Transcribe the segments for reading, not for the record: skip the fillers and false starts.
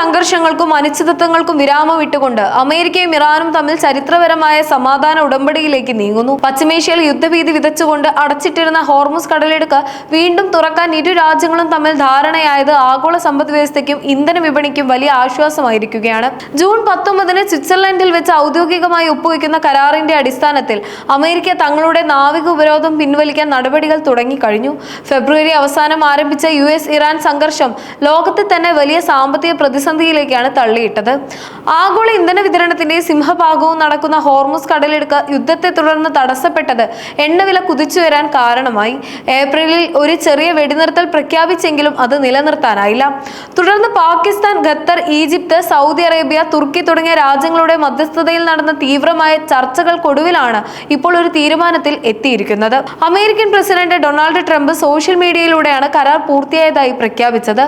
സംഘർഷങ്ങൾക്കും അനിശ്ചിതത്വങ്ങൾക്കും വിരാമം ഇട്ടുകൊണ്ട് അമേരിക്കയും ഇറാനും തമ്മിൽ ചരിത്രപരമായ സമാധാന ഉടമ്പടിയിലേക്ക് നീങ്ങുന്നു. പശ്ചിമേഷ്യയിൽ യുദ്ധഭീതി വിതച്ചുകൊണ്ട് അടച്ചിട്ടിരുന്ന ഹോർമുസ് കടലിടുക്ക് വീണ്ടും തുറക്കാൻ ഇരു രാജ്യങ്ങളും തമ്മിൽ ധാരണയായത് ആഗോള സമ്പദ് വ്യവസ്ഥയ്ക്കും ഇന്ധന വിപണിക്കും വലിയ ആശ്വാസമായിരിക്കുകയാണ്. ജൂൺ 19 സ്വിറ്റ്സർലൻഡിൽ വെച്ച് ഔദ്യോഗികമായി ഒപ്പുവെക്കുന്ന കരാറിന്റെ അടിസ്ഥാനത്തിൽ അമേരിക്ക തങ്ങളുടെ നാവിക ഉപരോധം പിൻവലിക്കാൻ നടപടികൾ തുടങ്ങിക്കഴിഞ്ഞു. ഫെബ്രുവരി അവസാനം ആരംഭിച്ച US-ഇറാൻ സംഘർഷം ലോകത്തെ തന്നെ വലിയ സാമ്പത്തിക പ്രതിസന്ധിയിലേക്കാണ് തള്ളിയിട്ടത്. ആഗോള ഇന്ധന വിതരണത്തിന്റെ സിംഹഭാഗവും നടക്കുന്ന ഹോർമുസ് കടലിടുക്ക് യുദ്ധത്തെ തുടർന്ന് തടസ്സപ്പെട്ടത് എണ്ണവില കുതിച്ചുയരാൻ കാരണമായി. ഏപ്രിലിൽ ഒരു ചെറിയ വെടിനിർത്തൽ പ്രഖ്യാപിച്ചെങ്കിലും അത് നിലനിർത്താനായില്ല. തുടർന്ന് Pakistan, Qatar, Egypt, Saudi Arabia, തുർക്കി തുടങ്ങിയ രാജ്യങ്ങളുടെ മധ്യസ്ഥതയിൽ നടന്ന തീവ്രമായ ചർച്ചകൾക്കൊടുവിലാണ് ഇപ്പോൾ ഒരു തീരുമാനത്തിൽ എത്തിയിരിക്കുന്നത്. American president Donald Trump social മീഡിയയിലൂടെയാണ് കരാർ പൂർത്തിയായതായി പ്രഖ്യാപിച്ചത്.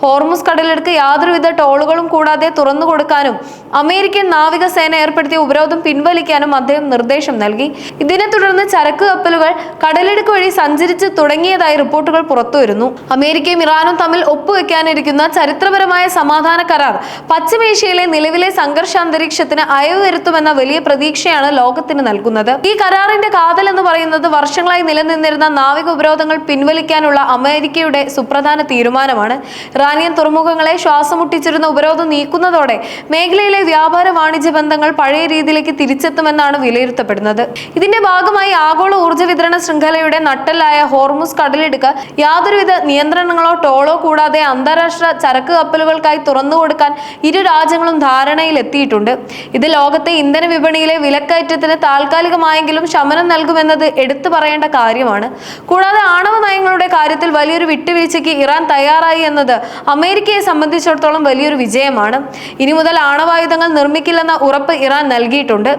ഹോർമുസ് കടലിടുക്ക് യാതൊരുവിധ ടോളുകളും കൂടാതെ തുറന്നു കൊടുക്കാനും അമേരിക്കൻ നാവികസേന ഏർപ്പെടുത്തിയ ഉപരോധം പിൻവലിക്കാനും അദ്ദേഹം നിർദ്ദേശം നൽകി. ഇതിനെ തുടർന്ന് ചരക്ക് കപ്പലുകൾ കടലിടുക്ക് വഴി സഞ്ചരിച്ചു തുടങ്ങിയതായി റിപ്പോർട്ടുകൾ പുറത്തുവരുന്നു. അമേരിക്കയും ഇറാനും തമ്മിൽ ഒപ്പുവെക്കാനിരിക്കുന്ന ചരിത്രപരമായ സമാധാന കരാർ പശ്ചിമേഷ്യയിലെ നിലവിലെ സംഘർഷാന്തരീക്ഷത്തിന് അയവ് വരുത്തുമെന്ന വലിയ പ്രതീക്ഷയാണ് ലോകത്തിന് നൽകുന്നത്. ഈ കരാറിന്റെ കാതൽ എന്ന് പറയുന്നത് വർഷങ്ങളായി നിലനിന്നിരുന്ന നാവിക ഉപരോധങ്ങൾ പിൻവലിക്കാനുള്ള അമേരിക്കയുടെ സുപ്രധാന തീരുമാനമാണ്. ഇറാനിയൻ തുറമുഖങ്ങളെ ശ്വാസം മുട്ടിച്ചിരുന്ന ഉപരോധം നീക്കുന്നതോടെ മേഖലയിലെ വ്യാപാര വാണിജ്യ ബന്ധങ്ങൾ പഴയ രീതിയിലേക്ക് തിരിച്ചെത്തുമെന്നാണ് വിലയിരുത്തപ്പെടുന്നത്. ഇതിന്റെ ഭാഗമായി ആഗോള ഊർജ്ജ വിതരണ ശൃംഖലയുടെ നട്ടെല്ലായ ഹോർമുസ് കടലിടുക്ക് യാതൊരുവിധ നിയന്ത്രണങ്ങളോ ടോളോ കൂടാതെ അന്താരാഷ്ട്ര ചരക്ക് കപ്പലുകൾക്കായി തുറന്നുകൊടുക്കാൻ ഇരു രാജ്യങ്ങളും ധാരണയിൽ എത്തിയിട്ടുണ്ട്. ഇത് ലോകത്തെ ഇന്ധന വിപണിയിലെ വിലക്കയറ്റത്തിന് താൽക്കാലികമായെങ്കിലും ശമനം നൽകുമെന്നത് എടുത്തു പറയേണ്ട കാര്യമാണ്. കൂടാതെ ആണവ നയങ്ങളുടെ കാര്യത്തിൽ വലിയൊരു വിട്ടുവീഴ്ചയ്ക്ക് ഇറാൻ തയ്യാറായി എന്നത് അമേരിക്കയെ സംബന്ധിച്ചിടത്തോളം വലിയൊരു വിജയമാണ്. ഇനി മുതൽ ആണവായുധങ്ങൾ നിർമ്മിക്കില്ലെന്ന ഉറപ്പ് ഇറാൻ നൽകിയിട്ടുണ്ട്.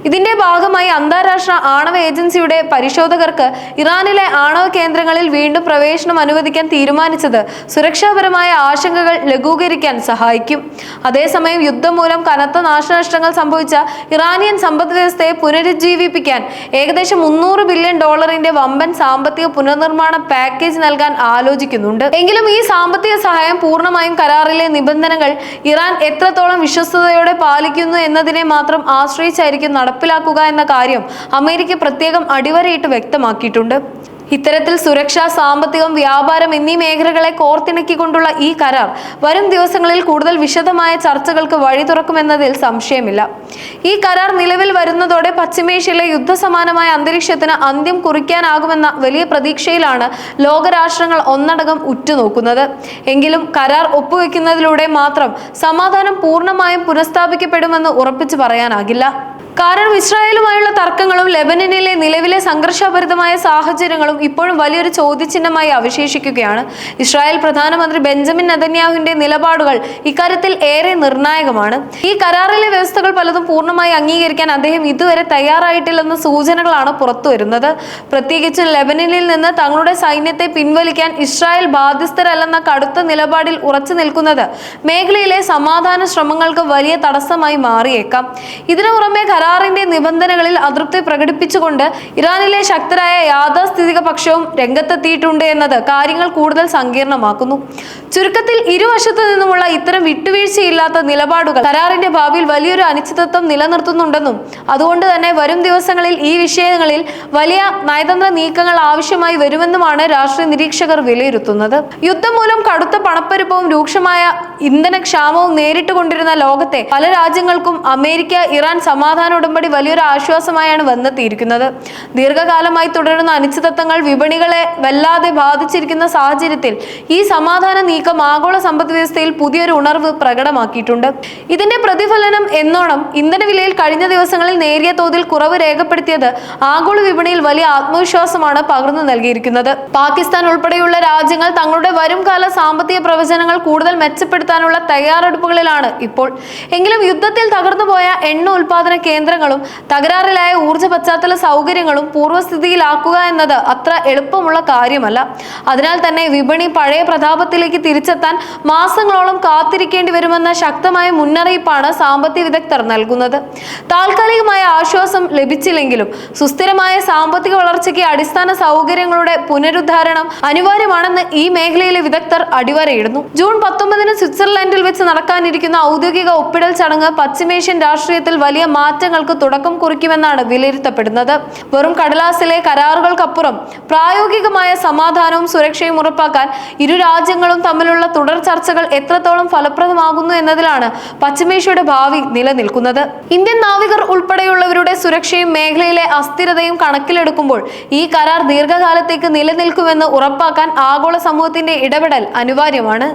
ഇതിന്റെ ഭാഗമായി അന്താരാഷ്ട്ര ആണവ ഏജൻസിയുടെ പരിശോധകർക്ക് ഇറാനിലെ ആണവ കേന്ദ്രങ്ങളിൽ വീണ്ടും പ്രവേശനം അനുവദിക്കാൻ തീരുമാനിച്ചത് സുരക്ഷാപരമായ ആശങ്കകൾ ലഘൂകരിക്കാൻ സഹായിക്കും. അതേസമയം യുദ്ധം മൂലം കനത്ത നാശനഷ്ടങ്ങൾ സംഭവിച്ച ഇറാനിയൻ സമ്പദ് വ്യവസ്ഥയെ പുനരുജ്ജീവിപ്പിക്കാൻ ഏകദേശം $300 ബില്യൺ വമ്പൻ സാമ്പത്തിക പുനർനിർമ്മാണ പാക്കേജ് നൽകാൻ ആലോചിക്കുന്നുണ്ട്. എങ്കിലും ഈ സാമ്പത്തിക സഹായം പൂർണ്ണമായും കരാറിലെ നിബന്ധനകൾ ഇറാൻ എത്രത്തോളം വിശ്വസ്തയോടെ പാലിക്കുന്നു എന്നതിനെ മാത്രം ആശ്രയിച്ചായിരിക്കും നടപ്പിലാക്കുക എന്ന കാര്യം അമേരിക്ക പ്രത്യേകം അടിവരയിട്ട് വ്യക്തമാക്കിയിട്ടുണ്ട്. ഇത്തരത്തിൽ സുരക്ഷ, സാമ്പത്തികം, വ്യാപാരം എന്നീ മേഖലകളെ കോർത്തിണക്കിക്കൊണ്ടുള്ള ഈ കരാർ വരും ദിവസങ്ങളിൽ കൂടുതൽ വിശദമായ ചർച്ചകൾക്ക് വഴി തുറക്കുമെന്നതിൽ സംശയമില്ല. ഈ കരാർ നിലവിൽ വരുന്നതോടെ പശ്ചിമേഷ്യയിലെ യുദ്ധസമാനമായ അന്തരീക്ഷത്തിന് അന്ത്യം കുറിക്കാനാകുമെന്ന വലിയ പ്രതീക്ഷയിലാണ് ലോകരാഷ്ട്രങ്ങൾ ഒന്നടങ്കം ഉറ്റുനോക്കുന്നത്. എങ്കിലും കരാർ ഒപ്പുവെക്കുന്നതിലൂടെ മാത്രം സമാധാനം പൂർണ്ണമായും പുനഃസ്ഥാപിക്കപ്പെടുമെന്ന് ഉറപ്പിച്ചു പറയാനാകില്ല. കാരണം ഇസ്രായേലുമായുള്ള തർക്കങ്ങളും ലെബനനിലെ നിലവിലെ സംഘർഷഭരിതമായ സാഹചര്യങ്ങളും ഇപ്പോഴും വലിയൊരു ചോദ്യചിഹ്നമായി അവശേഷിക്കുകയാണ്. ഇസ്രായേൽ പ്രധാനമന്ത്രി ബെഞ്ചമിൻ നെതന്യാഹുവിന്റെ നിലപാടുകൾ ഇക്കാര്യത്തിൽ ഏറെ നിർണായകമാണ്. ഈ കരാറിലെ വ്യവസ്ഥകൾ പലതും പൂർണ്ണമായി അംഗീകരിക്കാൻ അദ്ദേഹം ഇതുവരെ തയ്യാറായിട്ടില്ലെന്ന സൂചനകളാണ് പുറത്തുവരുന്നത്. പ്രത്യേകിച്ചും ലെബനനിൽ നിന്ന് തങ്ങളുടെ സൈന്യത്തെ പിൻവലിക്കാൻ ഇസ്രായേൽ ബാധ്യസ്ഥരല്ലെന്ന കടുത്ത നിലപാടിൽ ഉറച്ചു നിൽക്കുന്നത് മേഖലയിലെ സമാധാന ശ്രമങ്ങൾക്ക് വലിയ തടസ്സമായി മാറിയേക്കാം. ഇതിനു പുറമെ കരാറിന്റെ നിബന്ധനകളിൽ അതൃപ്തി പ്രകടിപ്പിച്ചുകൊണ്ട് ഇറാനിലെ ശക്തരായ യാഥാസ്ഥിതിക പക്ഷവും രംഗത്തെത്തിയിട്ടുണ്ട് എന്നത് കാര്യങ്ങൾ കൂടുതൽ സങ്കീർണമാക്കുന്നു. ചുരുക്കത്തിൽ ഇരുവശത്തു നിന്നുമുള്ള ഇത്തരം വിട്ടുവീഴ്ചയില്ലാത്ത നിലപാടുകൾ കരാറിന്റെ ഭാവിയിൽ വലിയൊരു അനിശ്ചിതത്വം നിലനിർത്തുന്നുണ്ടെന്നും അതുകൊണ്ട് തന്നെ വരും ദിവസങ്ങളിൽ ഈ വിഷയങ്ങളിൽ വലിയ നയതന്ത്ര നീക്കങ്ങൾ ആവശ്യമായി വരുമെന്നുമാണ് രാഷ്ട്രീയ നിരീക്ഷകർ വിലയിരുത്തുന്നത്. യുദ്ധം മൂലം കടുത്ത പണപ്പെരുപ്പവും രൂക്ഷമായ ഇന്ധനക്ഷാമവും നേരിട്ടുകൊണ്ടിരുന്ന ലോകത്തെ പല രാജ്യങ്ങൾക്കും അമേരിക്ക ഇറാൻ സമാധാന ഉടമ്പടി വലിയൊരു ആശ്വാസമായാണ് വന്നെത്തിയിരിക്കുന്നത്. ദീർഘകാലമായി തുടരുന്ന അനിശ്ചിതത്വങ്ങൾ വിപണികളെ വല്ലാതെ ബാധിച്ചിരിക്കുന്ന സാഹചര്യത്തിൽ ഈ സമാധാന നീക്കം ആഗോള സമ്പദ് വ്യവസ്ഥയിൽ പുതിയൊരു ഉണർവ് പ്രകടമാക്കിയിട്ടുണ്ട്. ഇതിന്റെ പ്രതിഫലനം എന്നോണം ഇന്ധനവിലയിൽ കഴിഞ്ഞ ദിവസങ്ങളിൽ നേരിയ തോതിൽ കുറവ് രേഖപ്പെടുത്തിയത് ആഗോള വിപണിയിൽ വലിയ ആത്മവിശ്വാസമാണ് പകർന്നു നൽകിയിരിക്കുന്നത്. പാകിസ്ഥാൻ ഉൾപ്പെടെയുള്ള രാജ്യങ്ങൾ തങ്ങളുടെ വരുംകാല സാമ്പത്തിക പ്രവചനങ്ങൾ കൂടുതൽ മെച്ചപ്പെടുത്താനുള്ള തയ്യാറെടുപ്പുകളിലാണ് ഇപ്പോൾ. എങ്കിലും യുദ്ധത്തിൽ തകർന്നുപോയ എണ്ണ ഉൽപാദന കേന്ദ്രങ്ങൾ കേന്ദ്രങ്ങളും തകരാറിലായ ഊർജ്ജ പശ്ചാത്തല സൗകര്യങ്ങളും പൂർവ്വസ്ഥിതിയിലാക്കുക എന്നത് അത്ര എളുപ്പമുള്ള കാര്യമല്ല. അതിനാൽ തന്നെ വിപണി പഴയ പ്രതാപത്തിലേക്ക് തിരിച്ചെത്താൻ മാസങ്ങളോളം കാത്തിരിക്കേണ്ടി വരുമെന്ന ശക്തമായ മുന്നറിയിപ്പാണ് സാമ്പത്തിക വിദഗ്ധർ നൽകുന്നത്. താൽക്കാലികമായ ആശ്വാസം ലഭിച്ചില്ലെങ്കിലും സുസ്ഥിരമായ സാമ്പത്തിക വളർച്ചയ്ക്ക് അടിസ്ഥാന സൗകര്യങ്ങളുടെ പുനരുദ്ധാരണം അനിവാര്യമാണെന്ന് ഈ മേഖലയിലെ വിദഗ്ധർ അടിവരയിടുന്നു. ജൂൺ 19 സ്വിറ്റ്സർലൻഡിൽ വെച്ച് നടക്കാനിരിക്കുന്ന ഔദ്യോഗിക ഒപ്പിടൽ ചടങ്ങ് പശ്ചിമേഷ്യൻ രാഷ്ട്രീയത്തിൽ വലിയ മാറ്റങ്ങൾക്ക് തുടക്കം കുറിക്കുമെന്നാണ് വിലയിരുത്തപ്പെടുന്നത്. വെറും കടലാസിലെ കരാറുകൾക്കപ്പുറം പ്രായോഗികമായ സമാധാനവും സുരക്ഷയും ഉറപ്പാക്കാൻ ഇരു രാജ്യങ്ങളും തമ്മിലുള്ള തുടർ ചർച്ചകൾ എത്രത്തോളം ഫലപ്രദമാകുന്നു എന്നതിലാണ് പശ്ചിമേഷ്യയുടെ ഭാവി നിലനിൽക്കുന്നത്. ഇന്ത്യൻ നാവികർ ഉൾപ്പെടെയുള്ളവരുടെ സുരക്ഷയും മേഖലയിലെ അസ്ഥിരതയും കണക്കിലെടുക്കുമ്പോൾ ഈ കരാർ ദീർഘകാലത്തേക്ക് നിലനിൽക്കുമെന്ന് ഉറപ്പാക്കാൻ ആഗോള സമൂഹത്തിന്റെ ഇടപെടൽ അനിവാര്യമാണ്.